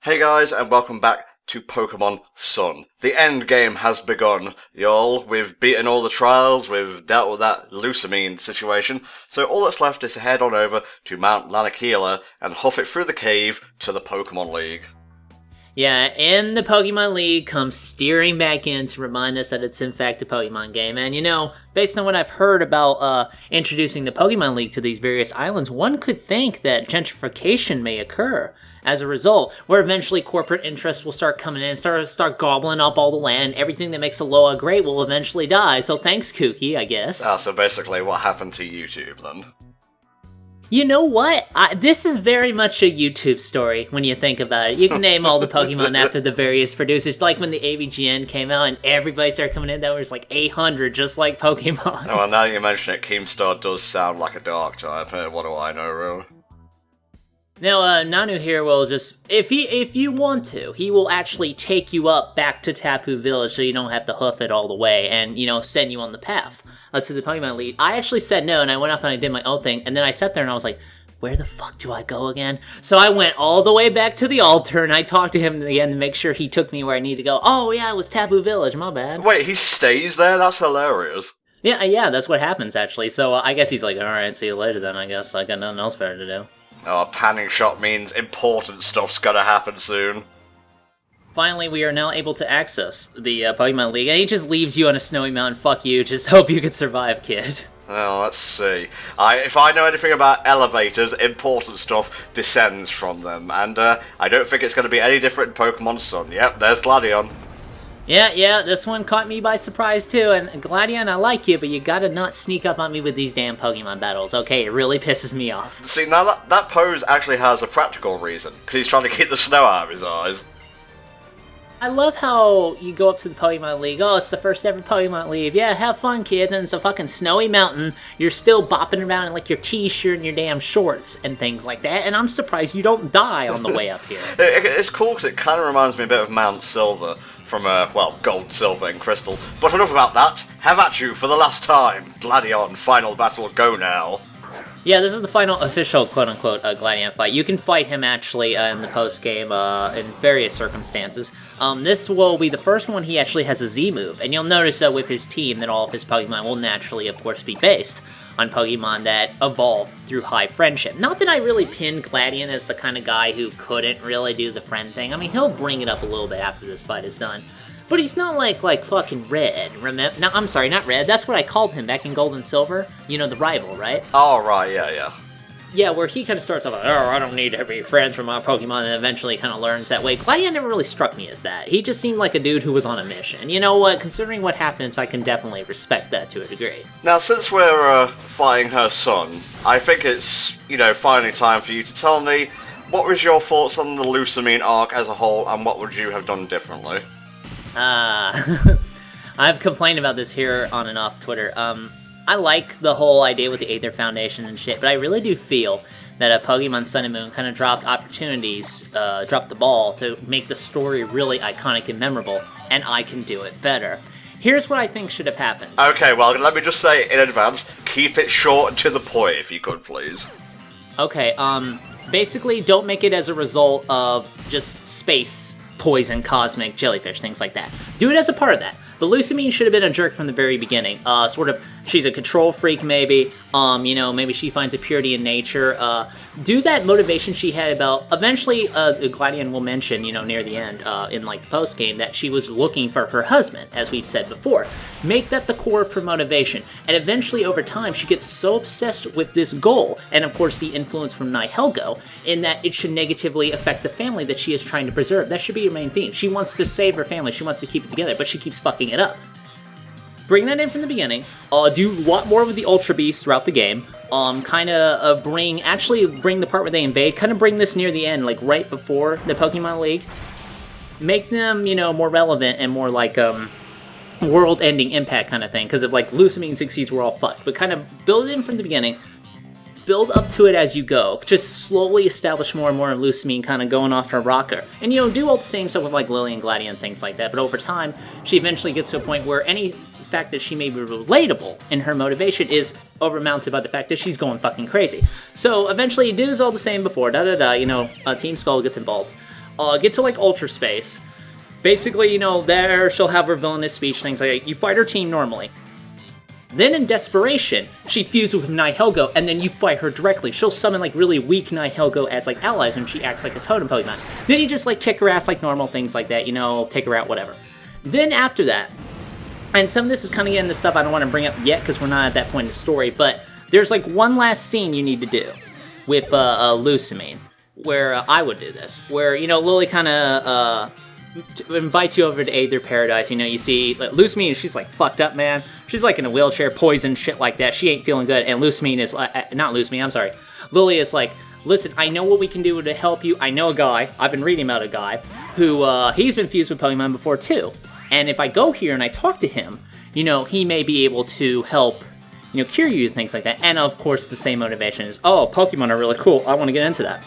Hey guys, and welcome back to Pokemon Sun. The end game has begun, y'all. We've beaten all the trials, we've dealt with that Lusamine situation, so all that's left is to head on over to Mount Lanikila and huff it through the cave to the Pokemon League. Yeah, and the Pokemon League comes steering back in to remind us that it's in fact a Pokemon game. And based on what I've heard about introducing the Pokemon League to these various islands, one could think that gentrification may occur as a result, where eventually corporate interests will start coming in, start gobbling up all the land. Everything that makes Alola great will eventually die. So thanks, Kooky, I guess. So basically what happened to YouTube then? You know what? This is very much a YouTube story when you think about it. You can name all the Pokemon after the various producers. Like when the AVGN came out and everybody started coming in, there was like 800 just like Pokemon. Oh, well, now you mention it, Keemstar does sound like a dark type. What do I know, really? Now, Nanu here will just, if you want to, he will actually take you up back to Tapu Village so you don't have to hoof it all the way and, send you on the path to the Pokemon League. I actually said no, and I went off and I did my own thing, and then I sat there and I was like, where the fuck do I go again? So I went all the way back to the altar, and I talked to him again to make sure he took me where I need to go. Oh, yeah, it was Tapu Village, my bad. Wait, he stays there? That's hilarious. Yeah, that's what happens, actually. So I guess he's like, alright, see you later then, I guess. I got nothing else better to do. Oh, a panning shot means important stuff's gonna happen soon. Finally, we are now able to access the Pokemon League, and he just leaves you on a snowy mountain. Fuck you, just hope you can survive, kid. Well, let's see. If I know anything about elevators, important stuff descends from them, and I don't think it's going to be any different in Pokemon Sun. Yep, there's Gladion. Yeah, this one caught me by surprise too, and Gladion, I like you, but you gotta not sneak up on me with these damn Pokemon battles, okay? It really pisses me off. See, now that pose actually has a practical reason, because he's trying to keep the snow out of his eyes. I love how you go up to the Pokemon League, oh, it's the first ever Pokemon League, yeah, have fun, kids, and it's a fucking snowy mountain, you're still bopping around in, like, your t-shirt and your damn shorts and things like that, and I'm surprised you don't die on the way up here. It's cool, because it kind of reminds me a bit of Mount Silver, from, gold, silver, and crystal. But enough about that. Have at you for the last time. Gladion, final battle, go now. Yeah, this is the final official quote-unquote Gladion fight. You can fight him, actually, in the post-game, in various circumstances. This will be the first one he actually has a Z-move, and you'll notice that with his team that all of his Pokemon will naturally, of course, be based on Pokemon that evolve through high friendship. Not that I really pinned Gladion as the kind of guy who couldn't really do the friend thing. I mean, he'll bring it up a little bit after this fight is done. But he's not like fucking Red, remember? No, I'm sorry, not Red. That's what I called him back in Gold and Silver. You know, the rival, right? Oh, right, yeah. Yeah, where he kind of starts off like, oh, I don't need to be friends with my Pokemon, and eventually kind of learns that way. Gladion never really struck me as that. He just seemed like a dude who was on a mission. You know what? Considering what happens, I can definitely respect that to a degree. Now, since we're fighting her son, I think it's, finally time for you to tell me what was your thoughts on the Lusamine arc as a whole, and what would you have done differently? I've complained about this here on and off Twitter. I like the whole idea with the Aether Foundation and shit, but I really do feel that a Pokemon Sun and Moon kind of dropped the ball to make the story really iconic and memorable, and I can do it better. Here's what I think should have happened. Okay, well, let me just say in advance, keep it short and to the point, if you could, please. Okay, basically don't make it as a result of just space, poison, cosmic, jellyfish, things like that. Do it as a part of that. But Lusamine should have been a jerk from the very beginning. She's a control freak, maybe. Maybe she finds a purity in nature. Do that motivation she had about... Eventually, Gladion will mention, near the end, in, the post-game, that she was looking for her husband, as we've said before. Make that the core of her motivation. And eventually, over time, she gets so obsessed with this goal, and of course, the influence from Nihilego, in that it should negatively affect the family that she is trying to preserve. That should be your main theme. She wants to save her family. She wants to keep it together, but she keeps fucking it up. Bring that in from the beginning. Do a lot more with the Ultra Beasts throughout the game. Bring the part where they invade. Kind of bring this near the end, like right before the Pokemon League. Make them, more relevant and more like world-ending impact kind of thing. Because if Lusamine succeeds, we're all fucked. But kind of build it in from the beginning. Build up to it as you go. Just slowly establish more and more of Lusamine kind of going off her rocker. And, do all the same stuff with, Lily and Gladion and things like that. But over time, she eventually gets to a point where any fact that she may be relatable in her motivation is overmounted by the fact that she's going fucking crazy. So, eventually, it is all the same before. Team Skull gets involved. get to, like, Ultra Space. Basically, you know, there she'll have her villainous speech, things like that. You fight her team normally. Then in desperation, she fuses with Nihilego, and then you fight her directly. She'll summon, like, really weak Nihilego as, like, allies when she acts like a totem Pokemon. Then you just, like, kick her ass like normal, things like that, you know, take her out, whatever. Then after that, and some of this is kind of getting into stuff I don't want to bring up yet because we're not at that point in the story, but there's, like, one last scene you need to do with Lusamine, where I would do this, where, you know, Lily kind of invites you over to Aether Paradise. You know, you see Lusamine, she's like fucked up, man. She's like in a wheelchair, poison, shit like that. She ain't feeling good. And Lusamine is not Lusamine, I'm sorry. Lily is like, listen, I know what we can do to help you. I know a guy. I've been reading about a guy who he's been fused with Pokemon before too. And if I go here and I talk to him, you know, he may be able to help, you know, cure you and things like that. And of course, the same motivation is, oh, Pokemon are really cool. I want to get into that.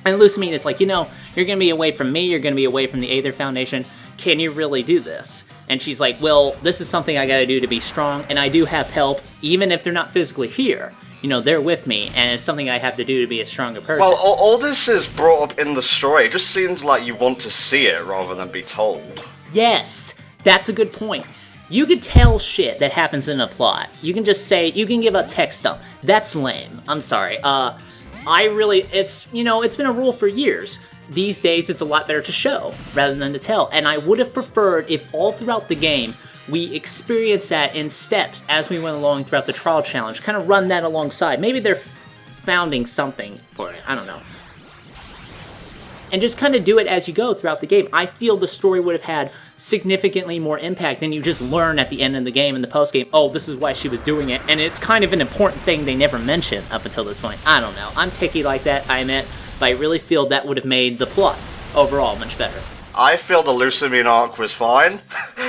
And Lusamine is like, you know, you're going to be away from me, you're going to be away from the Aether Foundation, can you really do this? And she's like, well, this is something I got to do to be strong, and I do have help, even if they're not physically here. You know, they're with me, and it's something I have to do to be a stronger person. Well, all this is brought up in the story. It just seems like you want to see it rather than be told. Yes, that's a good point. You could tell shit that happens in a plot. You can just say, you can give a text dump. That's lame. I'm sorry. It's, you know, it's been a rule for years. These days, it's a lot better to show rather than to tell. And I would have preferred if all throughout the game, we experienced that in steps as we went along throughout the trial challenge. Kind of run that alongside. Maybe they're founding something for it. I don't know. And just kind of do it as you go throughout the game. I feel the story would have had significantly more impact than you just learn at the end of the game in the post-game, oh, this is why she was doing it, and it's kind of an important thing they never mention up until this point. I don't know. I'm picky like that, I admit, but I really feel that would have made the plot overall much better. I feel the Lusamine arc was fine.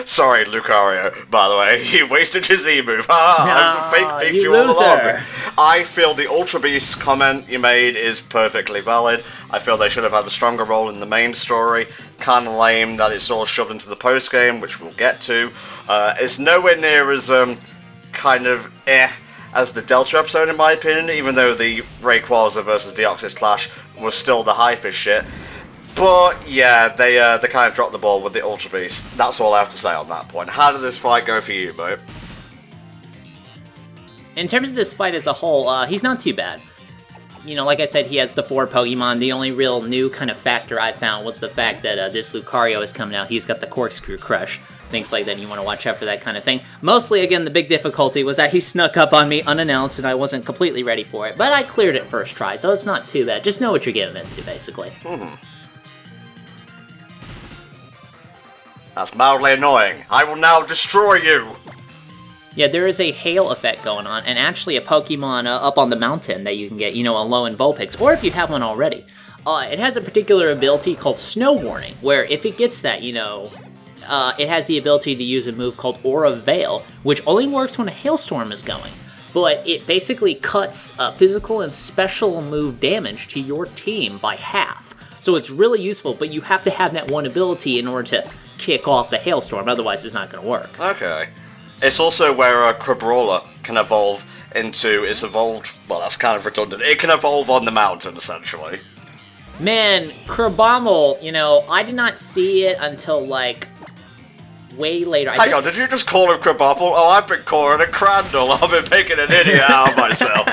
Sorry, Lucario, by the way. You wasted your Z-move. I was a fake picture all along. I feel the Ultra Beast comment you made is perfectly valid. I feel they should have had a stronger role in the main story. Kind of lame that it's all shoved into the post-game, which we'll get to. It's nowhere near as kind of as the Delta episode, in my opinion, even though the Rayquaza versus Deoxys clash was still the hype as shit. But yeah, they kind of dropped the ball with the Ultra Beast. That's all I have to say on that point. How did this fight go for you, Bo? In terms of this fight as a whole, he's not too bad. You know, like I said, he has the 4 Pokemon. The only real new kind of factor I found was the fact that this Lucario is coming out. He's got the Corkscrew Crush. Things like that, you want to watch out for that kind of thing. Mostly, again, the big difficulty was that he snuck up on me unannounced and I wasn't completely ready for it. But I cleared it first try, so it's not too bad. Just know what you're getting into, basically. That's mildly annoying. I will now destroy you! Yeah, there is a hail effect going on, and actually a Pokemon up on the mountain that you can get, you know, a Alolan Vulpix, or if you have one already. It has a particular ability called Snow Warning, where if it gets that, you know, it has the ability to use a move called Aura Veil, which only works when a hailstorm is going. But it basically cuts physical and special move damage to your team by half. So it's really useful, but you have to have that one ability in order to kick off the hailstorm, otherwise it's not going to work. Okay. It's also where Crabrawler can evolve into, it's evolved, well that's kind of redundant, it can evolve on the mountain essentially. Man, Crabominal, you know, I did not see it until like way later. Hang on, did you just call him Crabominal? Oh, I've been calling it Crandall, I've been making an idiot out of myself.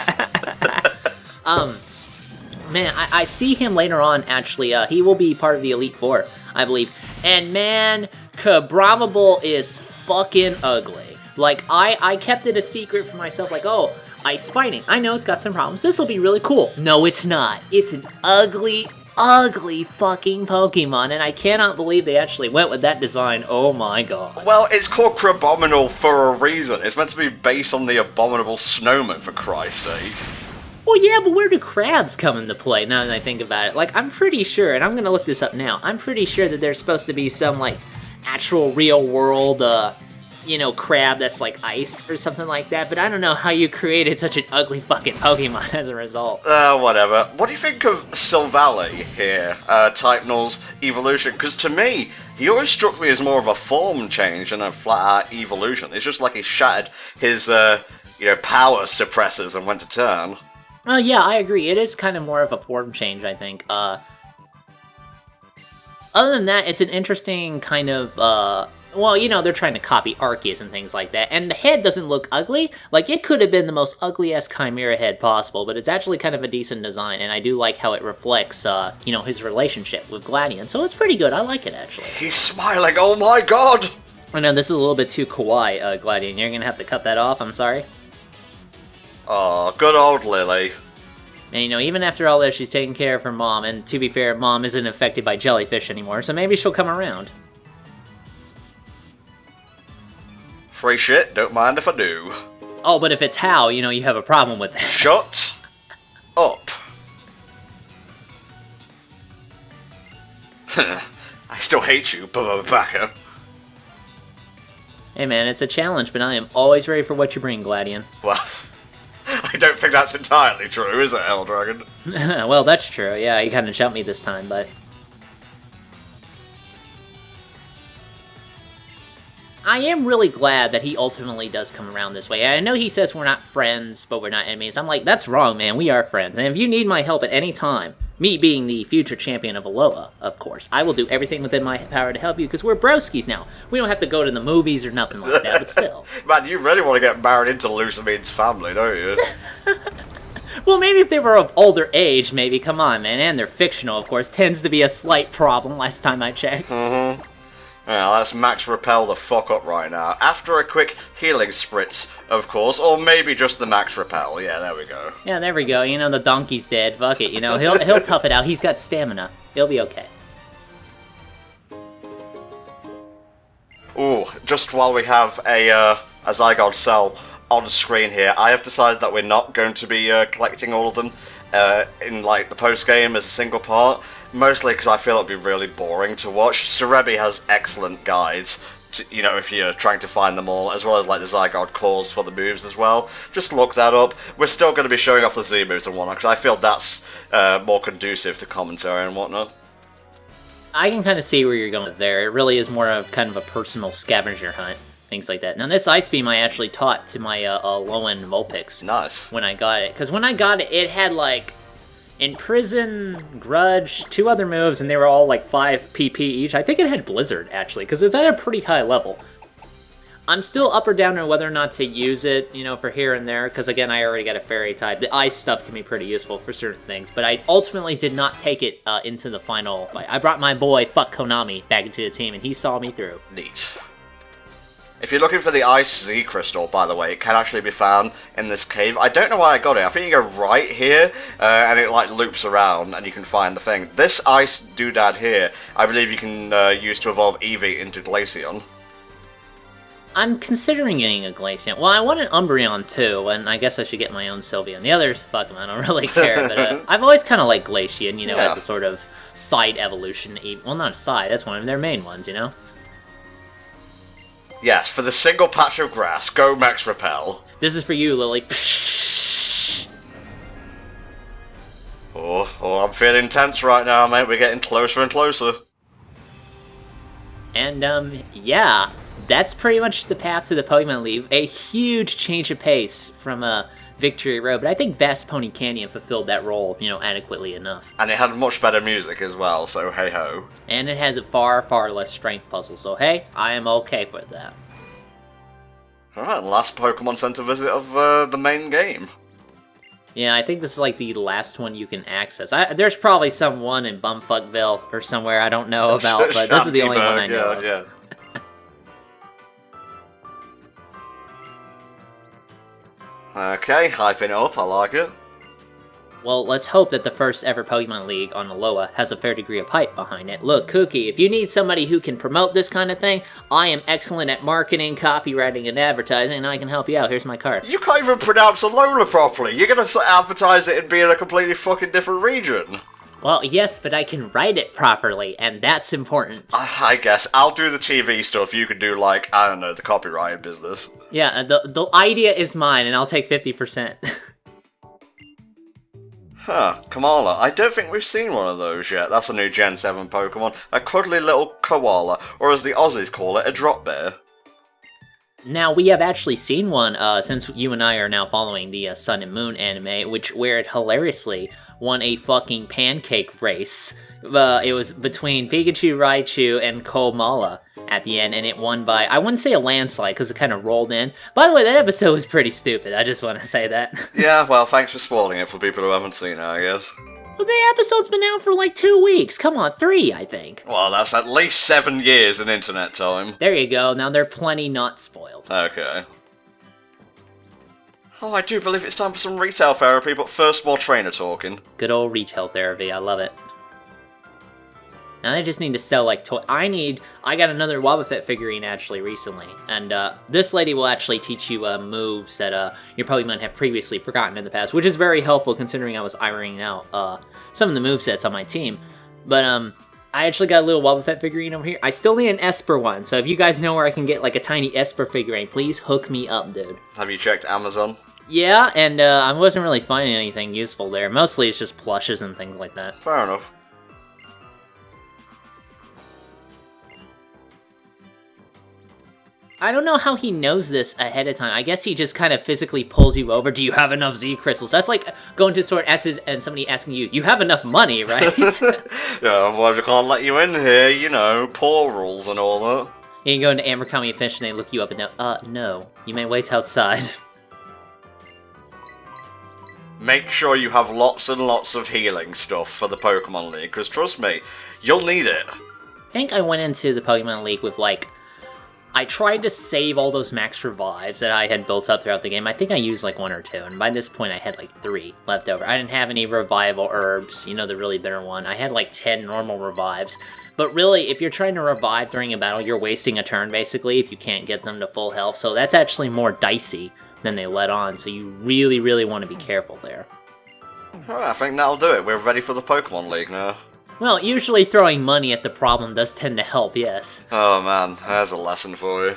Man, I see him later on, actually. He will be part of the Elite Four, I believe. And man, Crabominal is fucking ugly. Like, I kept it a secret for myself, like, oh, ice fighting. I know it's got some problems. This will be really cool. No, it's not. It's an ugly, ugly fucking Pokemon, and I cannot believe they actually went with that design. Oh my god. Well, it's called Crabominal for a reason. It's meant to be based on the abominable snowman, for Christ's sake. Well, yeah, but where do crabs come into play, now that I think about it? Like, I'm pretty sure, and I'm gonna look this up now, I'm pretty sure that there's supposed to be some, like, actual real-world, you know, crab that's like ice or something like that, but I don't know how you created such an ugly fucking Pokemon as a result. Whatever. What do you think of Silvally here, Type Null's evolution? Because to me, he always struck me as more of a form change than a flat-out evolution. It's just like he shattered his, you know, power suppressors and went to turn. Yeah, I agree. It is kind of more of a form change, I think. Other than that, it's an interesting kind of, well, you know, they're trying to copy Arceus and things like that, and the head doesn't look ugly. Like, it could have been the most ugly-ass Chimera head possible, but it's actually kind of a decent design, and I do like how it reflects, you know, his relationship with Gladion, so it's pretty good. I like it, actually. He's smiling, oh my god! I know, this is a little bit too kawaii, Gladion. You're gonna have to cut that off, I'm sorry. Oh, good old Lily. And, you know, even after all this, she's taking care of her mom, and to be fair, mom isn't affected by jellyfish anymore, so maybe she'll come around. Free shit, don't mind if I do. Oh, but if it's Hal, you know, you have a problem with that. Shut up. I still hate you, Baka. Hey man, it's a challenge, but I am always ready for what you bring, Gladion. Well, I don't think that's entirely true, is it, Eldragon? Well, that's true. Yeah, you kind of jumped me this time, but... I am really glad that he ultimately does come around this way. I know he says we're not friends, but we're not enemies. I'm like, that's wrong, man. We are friends. And if you need my help at any time, me being the future champion of Alola, of course, I will do everything within my power to help you, because we're broskies now. We don't have to go to the movies or nothing like that, but still. Man, you really want to get married into Lucamine's family, don't you? Well, maybe if they were of older age, maybe. Come on, man. And they're fictional, of course. Tends to be a slight problem last time I checked. Mm-hmm. Yeah, let's max repel the fuck up right now. After a quick healing spritz, of course, or maybe just the max repel. Yeah, there we go. Yeah, there we go. You know, the donkey's dead. Fuck it. You know, he'll tough it out. He's got stamina. He'll be okay. Ooh, just while we have a Zygarde cell on the screen here, I have decided that we're not going to be collecting all of them in like the post game as a single part. Mostly because I feel it'd be really boring to watch. Serebi has excellent guides, to, you know, if you're trying to find them all, as well as like the Zygarde calls for the moves as well. Just look that up. We're still going to be showing off the Z moves and whatnot, because I feel that's more conducive to commentary and whatnot. I can kind of see where you're going there. It really is more of kind of a personal scavenger hunt. Things like that. Now, this Ice Beam I actually taught to my low-end Vulpix. Nice. When I got it. Because when I got it, it had like... Imprison, Grudge, 2 other moves, and they were all like 5 PP each. I think it had Blizzard, actually, because it's at a pretty high level. I'm still up or down on whether or not to use it, you know, for here and there, because again, I already got a Fairy type. The Ice stuff can be pretty useful for certain things, but I ultimately did not take it into the final fight. I brought my boy, fuck Konami, back into the team, and he saw me through. Neat. If you're looking for the Ice Z Crystal, by the way, it can actually be found in this cave. I don't know why I got it. I think you go right here, and it like loops around, and you can find the thing. This Ice doodad here, I believe you can use to evolve Eevee into Glaceon. I'm considering getting a Glaceon. Well, I want an Umbreon too, and I guess I should get my own Sylveon. The others, fuck them, I don't really care. But I've always kind of liked Glaceon, you know, as a sort of side evolution. Well, not a side, that's one of their main ones, you know? Yes, for the single patch of grass, go Max Repel. This is for you, Lily. Oh, I'm feeling tense right now, mate. We're getting closer and closer. And, yeah, that's pretty much the path to the Pokemon League. A huge change of pace from Victory Road, but I think Vast Pony Canyon fulfilled that role, you know, adequately enough. And it had much better music as well, so hey-ho. And it has a far, far less strength puzzle, so hey, I am okay with that. Alright, last Pokemon Center visit of the main game. Yeah, I think this is like the last one you can access. There's probably some one in Bumfuckville or somewhere I don't know about, but this is the only one I know of. Yeah. Okay, hyping it up, I like it. Well, let's hope that the first ever Pokemon League on Alola has a fair degree of hype behind it. Look, Cookie, if you need somebody who can promote this kind of thing, I am excellent at marketing, copywriting, and advertising, and I can help you out. Here's my card. You can't even pronounce Alola properly. You're gonna advertise it and be in a completely fucking different region. Well, yes, but I can write it properly, and that's important. I guess. I'll do the TV stuff, you can do, like, I don't know, the copyright business. Yeah, the idea is mine, and I'll take 50%. Huh, Kamala. I don't think we've seen one of those yet. That's a new Gen 7 Pokemon. A cuddly little koala, or as the Aussies call it, a drop bear. Now, we have actually seen one, since you and I are now following the Sun and Moon anime, where it hilariously won a fucking pancake race. It was between Pikachu, Raichu, and Komala at the end, and it won by, I wouldn't say a landslide, because it kind of rolled in. By the way, that episode was pretty stupid, I just want to say that. Yeah, well, thanks for spoiling it for people who haven't seen it, I guess. Well, the episode's been out for like 2 weeks. Come on, 3, I think. Well, that's at least 7 years in internet time. There you go, now they're plenty not spoiled. Okay. Oh, I do believe it's time for some retail therapy, but first more trainer talking. Good old retail therapy, I love it. Now I just need to sell, like, I got another Wobbuffet figurine, actually, recently. And, this lady will actually teach you, moves that, you probably might have previously forgotten in the past, which is very helpful considering I was ironing out, some of the movesets on my team. But, I actually got a little Wobbuffet figurine over here. I still need an Esper one, so if you guys know where I can get, like, a tiny Esper figurine, please hook me up, dude. Have you checked Amazon? Yeah, and, I wasn't really finding anything useful there. Mostly it's just plushes and things like that. Fair enough. I don't know how he knows this ahead of time. I guess he just kind of physically pulls you over. Do you have enough Z crystals? That's like going to store S's and somebody asking you, you have enough money, right? Yeah, otherwise I can't let you in here, you know, poor rules and all that. You can go into Abercrombie & Fitch and they look you up and go, no, you may wait outside. Make sure you have lots and lots of healing stuff for the Pokemon League, because trust me, you'll need it. I think I went into the Pokemon League with, like, I tried to save all those max revives that I had built up throughout the game. I think I used like 1 or 2, and by this point I had like 3 left over. I didn't have any revival herbs, you know, the really bitter one. I had like 10 normal revives. But really, if you're trying to revive during a battle, you're wasting a turn basically if you can't get them to full health. So that's actually more dicey than they let on, so you really, really want to be careful there. Oh, I think that'll do it. We're ready for the Pokemon League now. Well, usually throwing money at the problem does tend to help, yes. Oh man, there's a lesson for you.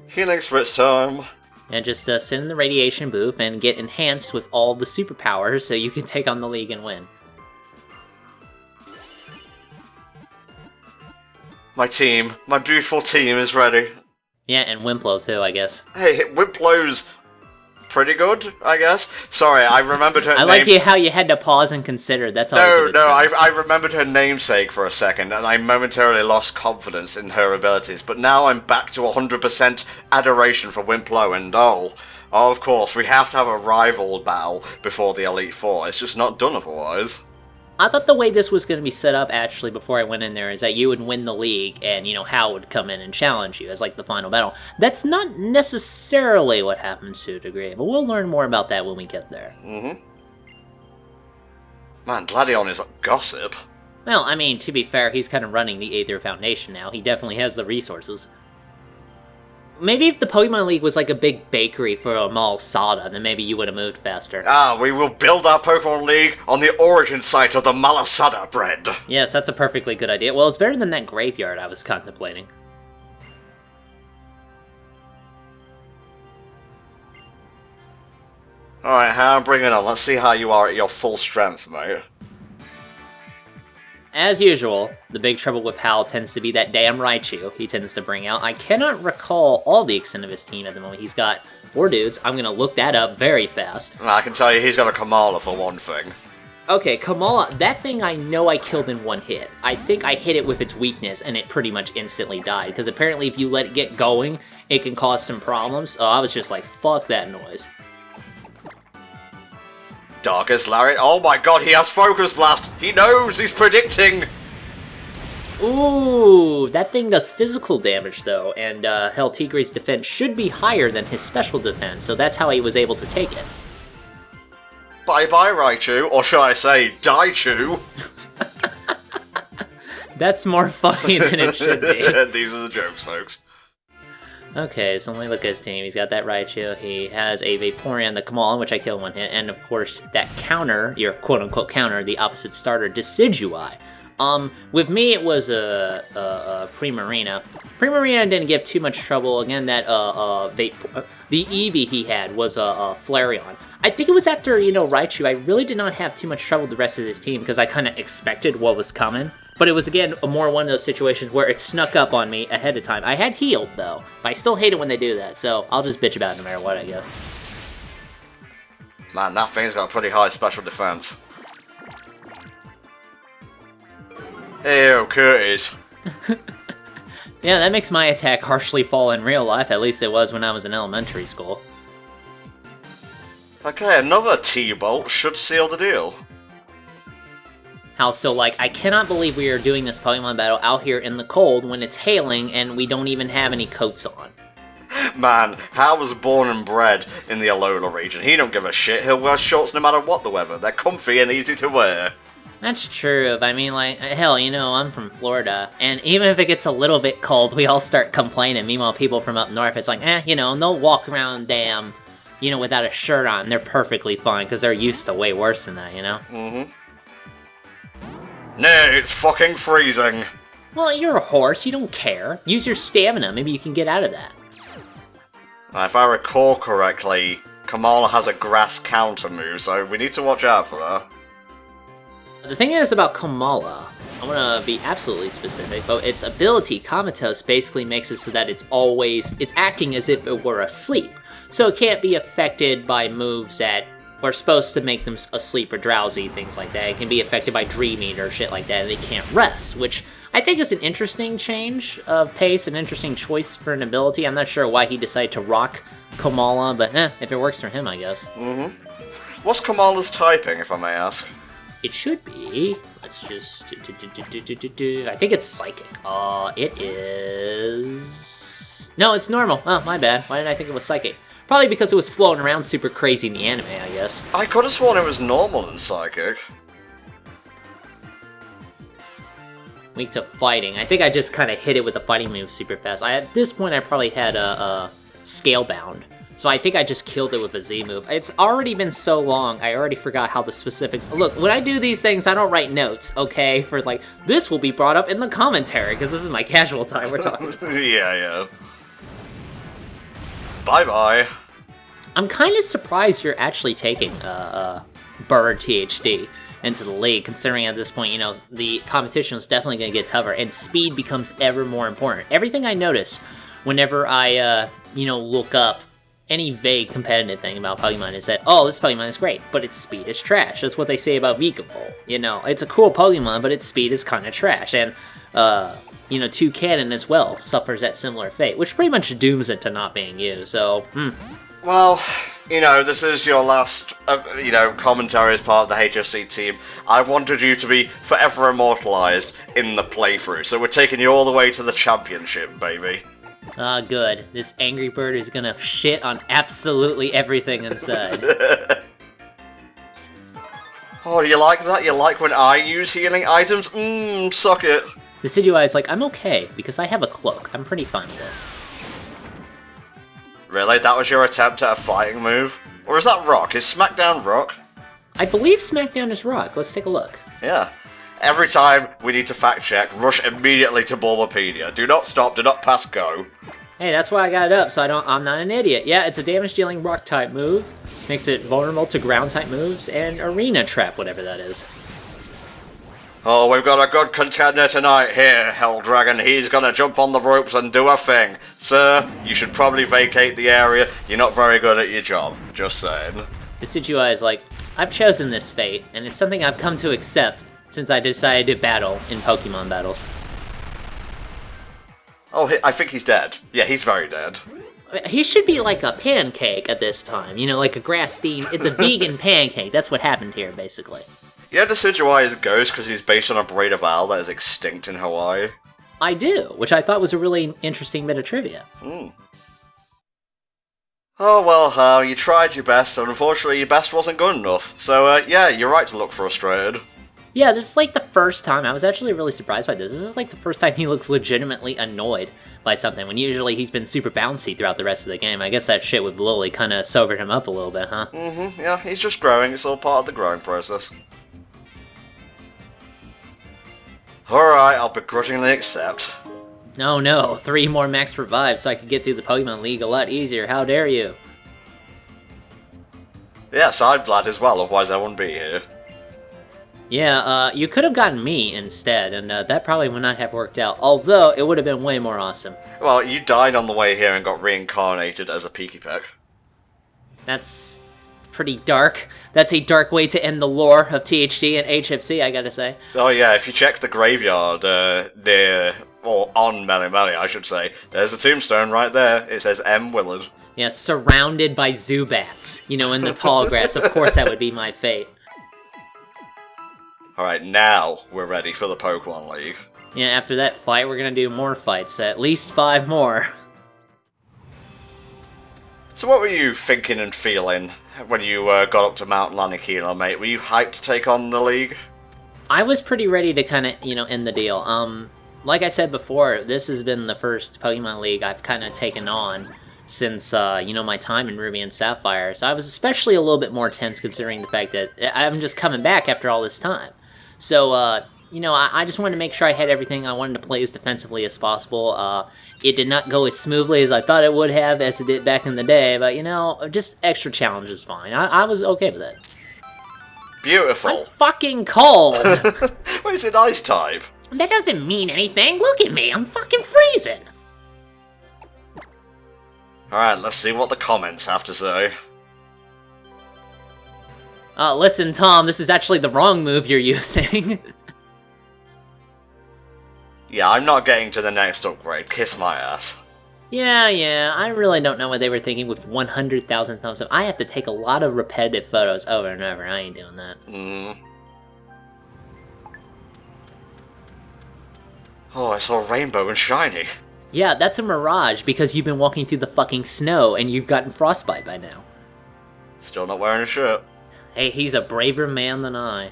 Healing Spritz time. And just sit in the radiation booth and get enhanced with all the superpowers so you can take on the league and win. My team, my beautiful team is ready. Yeah, and Wimplo too, I guess. Hey, Wimplow's pretty good, I guess. Sorry, I remembered her name. I like how you had to pause and consider. That's all. I remembered her namesake for a second, and I momentarily lost confidence in her abilities. But now I'm back to 100% adoration for Wimplo, and of course, we have to have a rival battle before the Elite Four. It's just not done otherwise. I thought the way this was going to be set up, actually, before I went in there, is that you would win the league, and, you know, Hal would come in and challenge you as, like, the final battle. That's not necessarily what happens to a degree, but we'll learn more about that when we get there. Mm-hmm. Man, Gladion is like gossip. Well, I mean, to be fair, he's kind of running the Aether Foundation now. He definitely has the resources. Maybe if the Pokemon League was like a big bakery for a mall Sada, then maybe you would have moved faster. We will build our Pokemon League on the origin site of the Malasada bread. Yes, that's a perfectly good idea. Well, it's better than that graveyard I was contemplating. Alright, Ham, bring it on. Let's see how you are at your full strength, mate. As usual, the big trouble with Hal tends to be that damn Raichu he tends to bring out. I cannot recall all the extent of his team at the moment. He's got 4 dudes. I'm going to look that up very fast. I can tell you he's got a Kamala for one thing. Okay, Kamala, that thing I know I killed in 1 hit. I think I hit it with its weakness and it pretty much instantly died. Because apparently if you let it get going, it can cause some problems. Oh, I was just like, fuck that noise. Darkest Lariat. Oh my god, he has Focus Blast! He knows! He's predicting! Ooh, that thing does physical damage though, and Hell Tigre's defense should be higher than his special defense, so that's how he was able to take it. Bye-bye, Raichu, or should I say, Daichu? That's more funny than it should be. These are the jokes, folks. Okay, so let me look at his team. He's got that Raichu, he has a Vaporeon, the Kamala, which I killed 1 hit, and of course that counter, your quote-unquote counter, the opposite starter, Decidueye. With me it was a Primarina. Primarina didn't give too much trouble. Again, that the Eevee he had was a Flareon. I think it was after, you know, Raichu, I really did not have too much trouble with the rest of this team because I kind of expected what was coming. But it was, again, more one of those situations where it snuck up on me ahead of time. I had healed, though, but I still hate it when they do that, so I'll just bitch about it no matter what, I guess. Man, that thing's got a pretty high special defense. Ew, Curtis. Yeah, that makes my attack harshly fall in real life. At least it was when I was in elementary school. Okay, another T-bolt should seal the deal. How so, like, I cannot believe we are doing this Pokemon battle out here in the cold when it's hailing and we don't even have any coats on. Man, Hal was born and bred in the Alola region. He don't give a shit. He'll wear shorts no matter what the weather. They're comfy and easy to wear. That's true. I mean, like, hell, you know, I'm from Florida, and even if it gets a little bit cold, we all start complaining. Meanwhile, people from up north, it's like, you know, and they'll walk around damn, you know, without a shirt on. They're perfectly fine, because they're used to way worse than that, you know? Mm-hmm. No, it's fucking freezing. Well, you're a horse. You don't care. Use your stamina. Maybe you can get out of that. If I recall correctly, Kamala has a grass counter move, so we need to watch out for that. The thing is about Kamala, I'm gonna be absolutely specific, but its ability, Comatose, basically makes it so that it's acting as if it were asleep. So it can't be affected by moves that are supposed to make them asleep or drowsy, things like that. It can be affected by dreaming or shit like that, and they can't rest, which I think is an interesting change of pace, an interesting choice for an ability. I'm not sure why he decided to rock Kamala, but if it works for him, I guess. Mm-hmm. What's Kamala's typing, if I may ask? It should be. Let's just... I think it's Psychic. It is... No, it's normal. Oh, my bad. Why did I think it was Psychic? Probably because it was floating around super crazy in the anime, I guess. I could have sworn it was normal and Psychic. Weak to fighting. I think I just kind of hit it with the fighting move super fast. At this point, I probably had a Scalebound. So I think I just killed it with a Z move. It's already been so long, I already forgot how the specifics... Look, when I do these things, I don't write notes, okay? For like, this will be brought up in the commentary, because this is my casual time we're talking about. Yeah. Bye-bye. I'm kind of surprised you're actually taking Bird THD into the league, considering at this point, you know, the competition is definitely going to get tougher, and speed becomes ever more important. Everything I notice whenever I, look up any vague competitive thing about Pokemon is that, oh, this Pokemon is great, but its speed is trash. That's what they say about Vikavolt. You know, it's a cool Pokemon, but its speed is kind of trash. And, Toucannon as well suffers that similar fate, which pretty much dooms it to not being used, so, Well, this is your last, commentary as part of the HFC team. I wanted you to be forever immortalized in the playthrough, so we're taking you all the way to the championship, baby. Ah, good. This angry bird is gonna shit on absolutely everything inside. Oh, do you like that? You like when I use healing items? Suck it. Decidueye is like, I'm okay, because I have a cloak. I'm pretty fine with this. Really? That was your attempt at a fighting move? Or is that Rock? Is Smackdown Rock? I believe Smackdown is Rock. Let's take a look. Yeah. Every time we need to fact check, rush immediately to Bulbapedia. Do not stop, do not pass go. Hey, that's why I got it up, so I'm not an idiot. Yeah, it's a damage-dealing rock-type move. Makes it vulnerable to ground-type moves, and Arena Trap, whatever that is. Oh, we've got a good contender tonight here, Hell Dragon. He's gonna jump on the ropes and do a thing. Sir, you should probably vacate the area. You're not very good at your job. Just saying. Decidueye is like, I've chosen this fate, and it's something I've come to accept since I decided to battle in Pokemon battles. Oh, I think he's dead. Yeah, he's very dead. He should be like a pancake at this time, like a grass steam. It's a vegan pancake. That's what happened here, basically. Yeah, Decidueye is a ghost because he's based on a breed of owl that is extinct in Hawaii. I do, which I thought was a really interesting bit of trivia. Oh, well, you tried your best, and unfortunately your best wasn't good enough. So, yeah, you're right to look frustrated. Yeah, this is like the first time. I was actually really surprised by this. This is like the first time he looks legitimately annoyed by something, when usually he's been super bouncy throughout the rest of the game. I guess that shit with Lily kind of sobered him up a little bit, huh? Yeah, he's just growing. It's all part of the growing process. Alright, I'll begrudgingly accept. No, 3 more max revives so I could get through the Pokemon League a lot easier. How dare you? Yes, I'm glad as well, otherwise I wouldn't be here. Yeah, you could have gotten me instead, and that probably would not have worked out, although it would have been way more awesome. Well, you died on the way here and got reincarnated as a Pikipek. That's pretty dark. That's a dark way to end the lore of THD and HFC, I gotta say. Oh yeah, if you check the graveyard near, or on Melly Melly, I should say, there's a tombstone right there. It says M. Willard. Yeah, surrounded by Zubats, you know, in the tall grass. Of course that would be my fate. Alright, now we're ready for the Pokemon League. Yeah, after that fight, we're gonna do more fights. At least 5 more. So what were you thinking and feeling when you got up to Mount Lanikila, mate? Were you hyped to take on the league? I was pretty ready to kind of, you know, end the deal. Like I said before, this has been the first Pokemon League I've kind of taken on since, you know, my time in Ruby and Sapphire. So I was especially a little bit more tense considering the fact that I'm just coming back after all this time. So, you know, I just wanted to make sure I had everything. I wanted to play as defensively as possible. It did not go as smoothly as I thought it would have, as it did back in the day, but, you know, just extra challenge is fine. I was okay with it. Beautiful. I'm fucking cold! Well, it's an ice type. That doesn't mean anything. Look at me, I'm fucking freezing! Alright, let's see what the comments have to say. Listen, Tom, this is actually the wrong move you're using. Yeah, I'm not getting to the next upgrade. Kiss my ass. Yeah, I really don't know what they were thinking with 100,000 thumbs up. I have to take a lot of repetitive photos over and over. I ain't doing that. Oh, I saw rainbow and shiny. Yeah, that's a mirage because you've been walking through the fucking snow and you've gotten frostbite by now. Still not wearing a shirt. Hey, he's a braver man than I.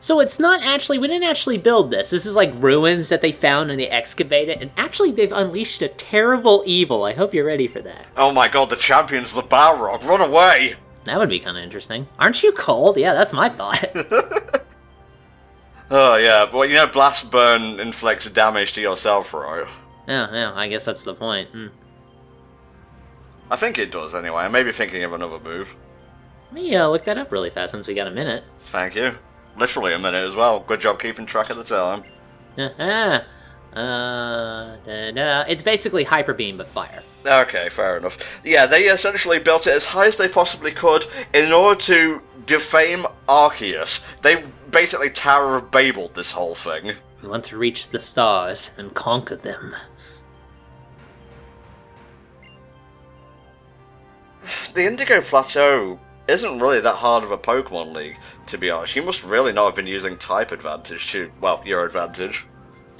So it's not actually, we didn't actually build this. This is like ruins that they found and they excavated, and actually they've unleashed a terrible evil. I hope you're ready for that. Oh my god, the champion's the Balrog. Run away! That would be kind of interesting. Aren't you cold? Yeah, that's my thought. Oh yeah, but you know Blast Burn inflicts damage to yourself, right? Yeah, I guess that's the point. I think it does anyway. I may be thinking of another move. Let me look that up really fast since we got a minute. Thank you. Literally a minute as well. Good job keeping track of the time. It's basically Hyper Beam, but fire. Okay, fair enough. Yeah, they essentially built it as high as they possibly could in order to defame Arceus. They basically Tower of Babel this whole thing. We want to reach the stars and conquer them. The Indigo Plateau isn't really that hard of a Pokemon League, to be honest. You must really not have been using type advantage to, well, your advantage.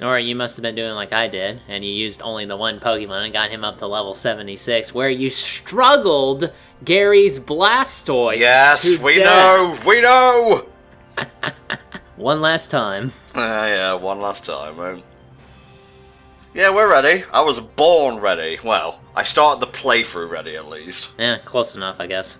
Or you must have been doing like I did, and you used only the one Pokemon and got him up to level 76, where you struggled Gary's Blastoise. Yes, we know! One last time. Yeah, one last time, man. Yeah, we're ready. I was born ready. Well, I started the playthrough ready, at least. Yeah, close enough, I guess.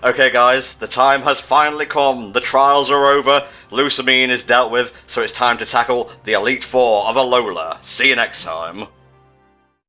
Okay guys, the time has finally come. The trials are over, Lucamine is dealt with, so it's time to tackle the Elite Four of Alola. See you next time.